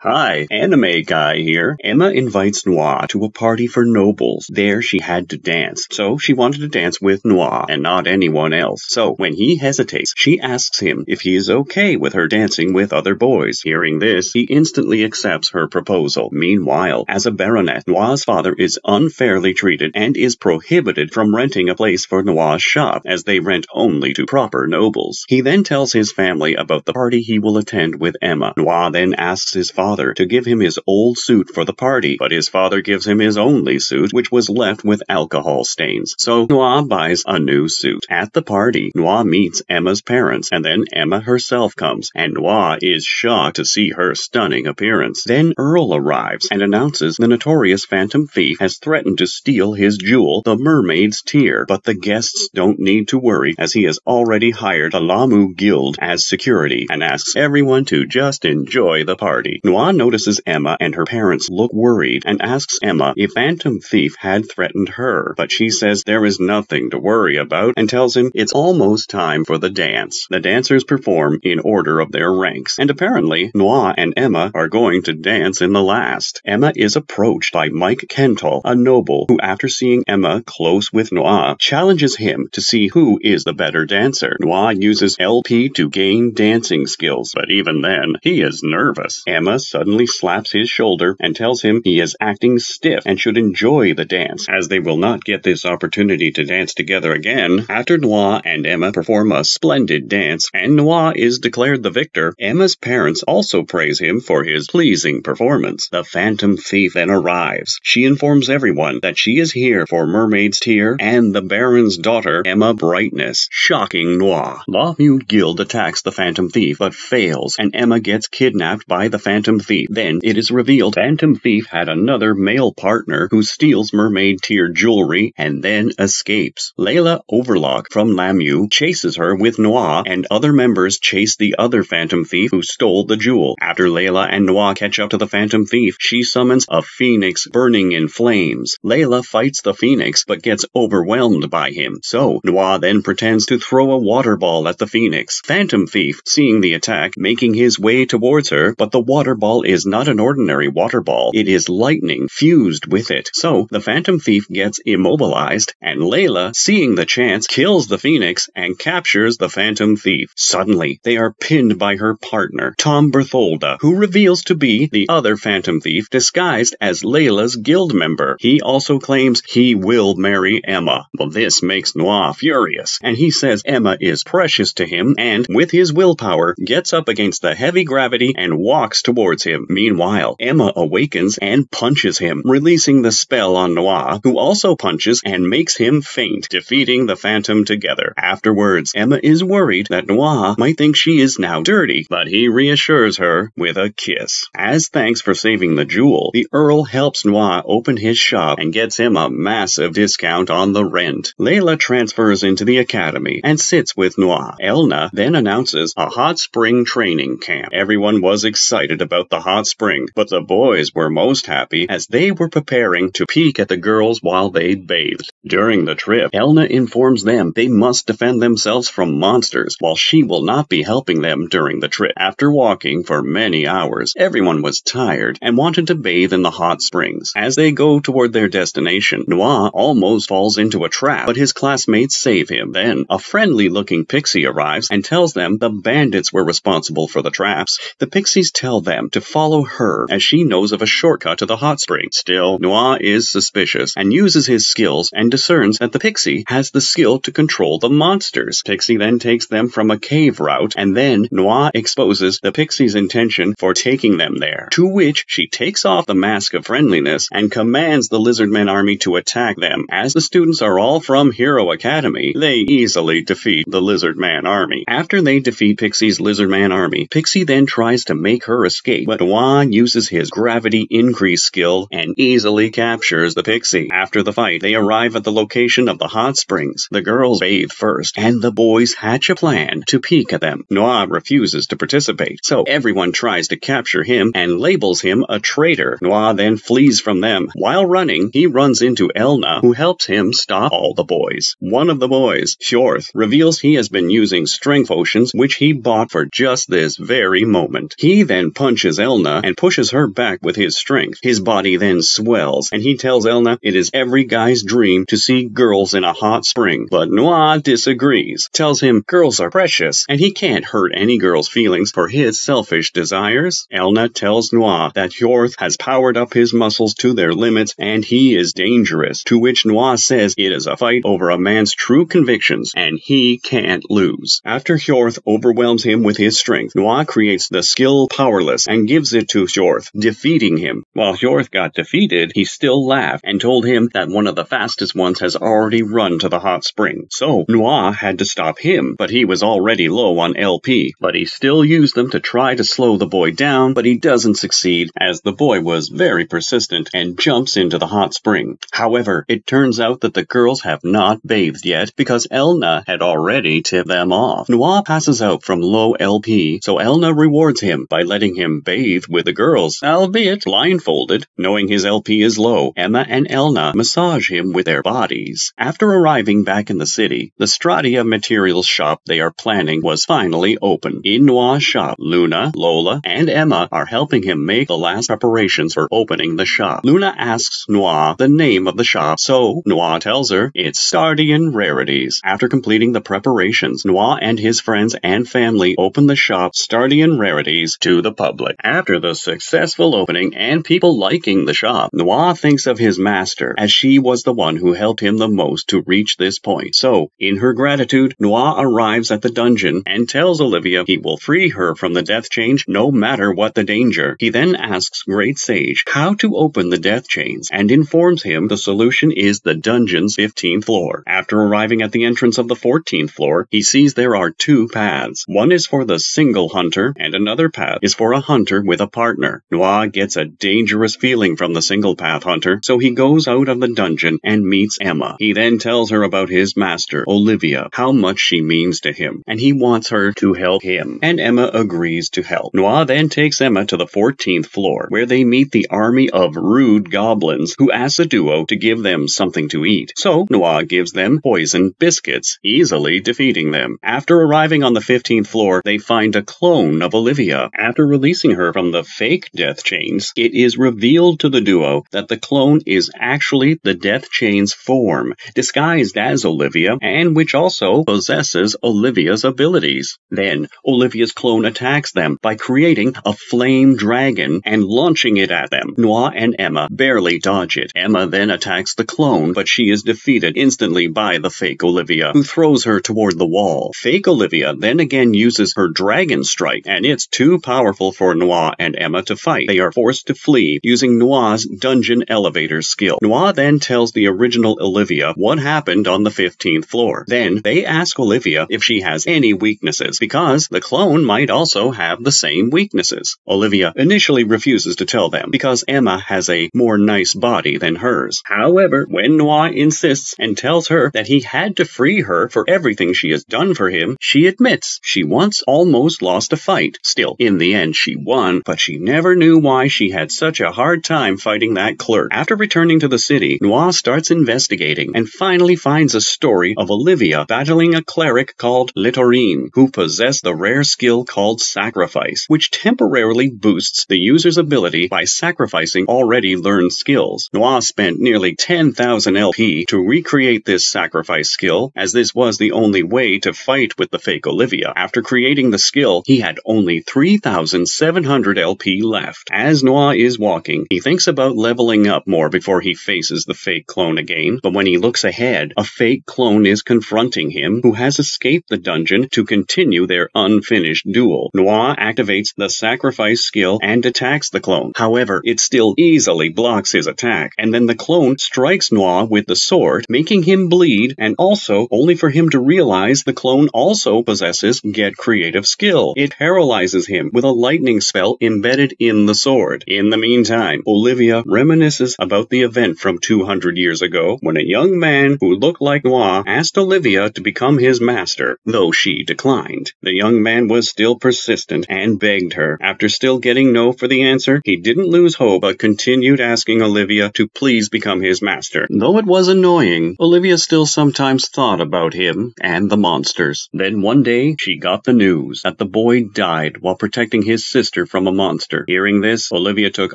Hi, anime guy here. Emma invites Noir to a party for nobles. There she had to dance, so she wanted to dance with Noir and not anyone else. So when he hesitates, she asks him if he is okay with her dancing with other boys. Hearing this, he instantly accepts her proposal. Meanwhile, as a baronet, Noir's father is unfairly treated and is prohibited from renting a place for Noir's shop, as they rent only to proper nobles. He then tells his family about the party he will attend with Emma. Noir then asks his father to give him his old suit for the party, but his father gives him his only suit, which was left with alcohol stains. So Noir buys a new suit. At the party, Noir meets Emma's parents, and then Emma herself comes, and Noir is shocked to see her stunning appearance. Then Earl arrives and announces the notorious Phantom Thief has threatened to steal his jewel, the Mermaid's Tear, but the guests don't need to worry, as he has already hired a Lamu guild as security, and asks everyone to just enjoy the party. Noir notices Emma and her parents look worried and asks Emma if Phantom Thief had threatened her, but she says there is nothing to worry about and tells him it's almost time for the dance. The dancers perform in order of their ranks, and apparently Noir and Emma are going to dance in the last. Emma is approached by Mike Kental, a noble, who after seeing Emma close with Noir, challenges him to see who is the better dancer. Noir uses LP to gain dancing skills, but even then, he is nervous. Emma suddenly slaps his shoulder and tells him he is acting stiff and should enjoy the dance, as they will not get this opportunity to dance together again. After Noir and Emma perform a splendid dance, and Noir is declared the victor, Emma's parents also praise him for his pleasing performance. The Phantom Thief then arrives. She informs everyone that she is here for Mermaid's Tear and the Baron's daughter, Emma Brightness, shocking Noir. Lawmute Guild attacks the Phantom Thief, but fails, and Emma gets kidnapped by the Phantom Thief. Then it is revealed Phantom Thief had another male partner who steals Mermaid Tear jewelry and then escapes. Layla Overlord from Lamu chases her with Noir, and other members chase the other Phantom Thief who stole the jewel. After Layla and Noir catch up to the Phantom Thief, she summons a phoenix burning in flames. Layla fights the phoenix but gets overwhelmed by him, so Noir then pretends to throw a water ball at the phoenix. Phantom Thief, seeing the attack, making his way towards her, but the water ball is not an ordinary water ball. It is lightning fused with it. So the Phantom Thief gets immobilized, and Layla, seeing the chance, kills the phoenix and captures the Phantom Thief. Suddenly, they are pinned by her partner, Tom Bertholda, who reveals to be the other Phantom Thief disguised as Layla's guild member. He also claims he will marry Emma. Well, this makes Noir furious, and he says Emma is precious to him, and with his willpower, gets up against the heavy gravity and walks towards him. Meanwhile, Emma awakens and punches him, releasing the spell on Noir, who also punches and makes him faint, defeating the Phantom together. Afterwards, Emma is worried that Noir might think she is now dirty, but he reassures her with a kiss. As thanks for saving the jewel, the Earl helps Noir open his shop and gets him a massive discount on the rent. Layla transfers into the academy and sits with Noir. Elna then announces a hot spring training camp. Everyone was excited about the hot spring, but the boys were most happy as they were preparing to peek at the girls while they bathed. During the trip, Elna informs them they must defend themselves from monsters, while she will not be helping them during the trip. After walking for many hours, everyone was tired and wanted to bathe in the hot springs. As they go toward their destination, Noir almost falls into a trap, but his classmates save him. Then, a friendly-looking pixie arrives and tells them the bandits were responsible for the traps. The pixies tell them to follow her, as she knows of a shortcut to the hot spring. Still, Noir is suspicious and uses his skills and discerns that the pixie has the skill to control the monsters. Pixie then takes them from a cave route, and then Noir exposes the pixie's intention for taking them there, to which she takes off the mask of friendliness and commands the Lizardman army to attack them. As the students are all from Hero Academy, they easily defeat the Lizardman army. After they defeat Pixie's Lizardman army, Pixie then tries to make her escape, but Noir uses his gravity increase skill and easily captures the pixie. After the fight, they arrive at the location of the hot springs. The girls bathe first, and the boys hatch a plan to peek at them. Noir refuses to participate, so everyone tries to capture him and labels him a traitor. Noir then flees from them. While running, he runs into Elna, who helps him stop all the boys. One of the boys, Fjorth, reveals he has been using strength potions, which he bought for just this very moment. He then punches reaches Elna and pushes her back with his strength. His body then swells, and he tells Elna it is every guy's dream to see girls in a hot spring. But Noah disagrees, tells him girls are precious, and he can't hurt any girl's feelings for his selfish desires. Elna tells Noah that Hjorth has powered up his muscles to their limits, and he is dangerous, to which Noah says it is a fight over a man's true convictions, and he can't lose. After Hjorth overwhelms him with his strength, Noah creates the skill Powerless and gives it to Hjorth, defeating him. While Hjorth got defeated, he still laughed and told him that one of the fastest ones has already run to the hot spring. So Noah had to stop him, but he was already low on LP. But he still used them to try to slow the boy down, but he doesn't succeed, as the boy was very persistent and jumps into the hot spring. However, it turns out that the girls have not bathed yet, because Elna had already tipped them off. Noah passes out from low LP, so Elna rewards him by letting him bathe with the girls, albeit blindfolded. Knowing his LP is low, Emma and Elna massage him with their bodies. After arriving back in the city, the Stratia materials shop they are planning was finally open. In Noah's shop, Luna, Lola, and Emma are helping him make the last preparations for opening the shop. Luna asks Noah the name of the shop, so Noah tells her it's Stardian Rarities. After completing the preparations, Noah and his friends and family open the shop Stardian Rarities to the public. After the successful opening and people liking the shop, Noah thinks of his master, as she was the one who helped him the most to reach this point. So, in her gratitude, Noah arrives at the dungeon and tells Olivia he will free her from the death chains no matter what the danger. He then asks Great Sage how to open the death chains and informs him the solution is the dungeon's 15th floor. After arriving at the entrance of the 14th floor, he sees there are two paths. One is for the single hunter, and another path is for a hunter with a partner. Noah gets a dangerous feeling from the single path hunter, so he goes out of the dungeon and meets Emma. He then tells her about his master, Olivia, how much she means to him, and he wants her to help him, and Emma agrees to help. Noah then takes Emma to the 14th floor, where they meet the army of rude goblins, who ask the duo to give them something to eat. So Noah gives them poisoned biscuits, easily defeating them. After arriving on the 15th floor, they find a clone of Olivia. After releasing her from the fake death chains, it is revealed to the duo that the clone is actually the death chains form, disguised as Olivia, and which also possesses Olivia's abilities. Then, Olivia's clone attacks them by creating a flame dragon and launching it at them. Noah and Emma barely dodge it. Emma then attacks the clone, but she is defeated instantly by the fake Olivia, who throws her toward the wall. Fake Olivia then again uses her dragon strike, and it's too powerful for Noah and Emma to fight. They are forced to flee using Noah's dungeon elevator skill. Noah then tells the original Olivia what happened on the 15th floor. Then they ask Olivia if she has any weaknesses, because the clone might also have the same weaknesses. Olivia initially refuses to tell them because Emma has a more nice body than hers. However, when Noah insists and tells her that he had to free her for everything she has done for him, she admits she once almost lost a fight. Still, in the end she won, but she never knew why she had such a hard time fighting that clerk. After returning to the city, Noah starts investigating and finally finds a story of Olivia battling a cleric called Litorine, who possessed the rare skill called Sacrifice, which temporarily boosts the user's ability by sacrificing already learned skills. Noah spent nearly 10,000 LP to recreate this sacrifice skill, as this was the only way to fight with the fake Olivia. After creating the skill, he had only 3,700 LP left. As Noah is walking, he thinks about leveling up more before he faces the fake clone again, but when he looks ahead, a fake clone is confronting him, who has escaped the dungeon to continue their unfinished duel. Noah activates the sacrifice skill and attacks the clone. However, it still easily blocks his attack, and then the clone strikes Noah with the sword, making him bleed, and also only for him to realize the clone also possesses Get Creative skill. It paralyzes him with a lightning spell embedded in the sword. In the meantime, Olivia reminisces about the event from 200 years ago, when a young man who looked like Noah asked Olivia to become his master, though she declined. The young man was still persistent and begged her. After still getting no for the answer, he didn't lose hope but continued asking Olivia to please become his master. Though it was annoying, Olivia still sometimes thought about him and the monsters. Then one day, she got the news that the boy died while protecting his sister creature from a monster. Hearing this, Olivia took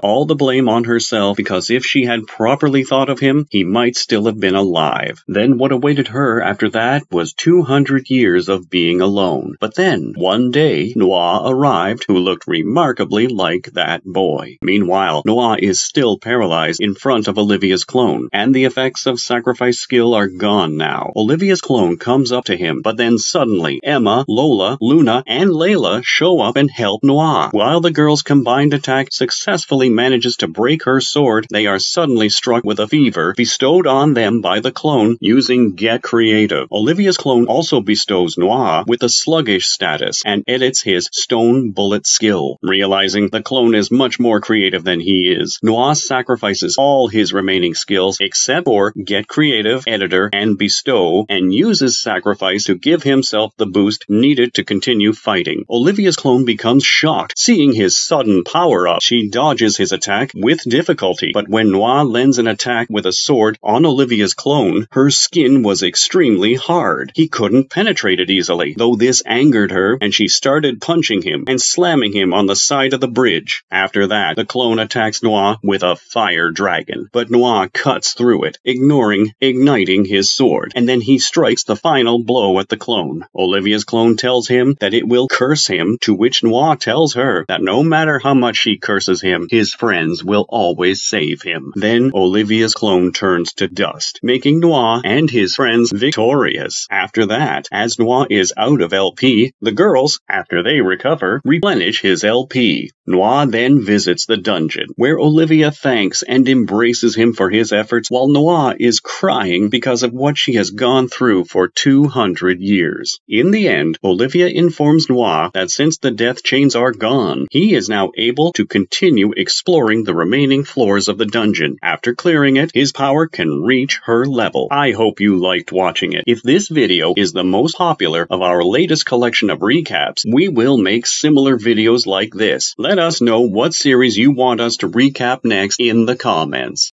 all the blame on herself because if she had properly thought of him, he might still have been alive. Then what awaited her after that was 200 years of being alone. But then, one day, Noah arrived, who looked remarkably like that boy. Meanwhile, Noah is still paralyzed in front of Olivia's clone, and the effects of sacrifice skill are gone now. Olivia's clone comes up to him, but then suddenly, Emma, Lola, Luna, and Layla show up and help Noah. While the girls' combined attack successfully manages to break her sword, they are suddenly struck with a fever bestowed on them by the clone using Get Creative. Olivia's clone also bestows Noah with a sluggish status and edits his stone bullet skill. Realizing the clone is much more creative than he is, Noah sacrifices all his remaining skills except for Get Creative, Editor, and Bestow, and uses Sacrifice to give himself the boost needed to continue fighting. Olivia's clone becomes shocked, seeing his sudden power-up. She dodges his attack with difficulty, but when Noah lends an attack with a sword on Olivia's clone, her skin was extremely hard. He couldn't penetrate it easily, though this angered her, and she started punching him and slamming him on the side of the bridge. After that, the clone attacks Noah with a fire dragon, but Noah cuts through it, igniting his sword, and then he strikes the final blow at the clone. Olivia's clone tells him that it will curse him, to which Noah tells her that no matter how much she curses him, his friends will always save him. Then Olivia's clone turns to dust, making Noah and his friends victorious. After that, as Noah is out of LP, the girls, after they recover, replenish his LP. Noah then visits the dungeon, where Olivia thanks and embraces him for his efforts, while Noah is crying because of what she has gone through for 200 years. In the end, Olivia informs Noah that since the death chains are gone, he is now able to continue exploring the remaining floors of the dungeon. After clearing it, his power can reach her level. I hope you liked watching it. If this video is the most popular of our latest collection of recaps, we will make similar videos like this. Let us know what series you want us to recap next in the comments.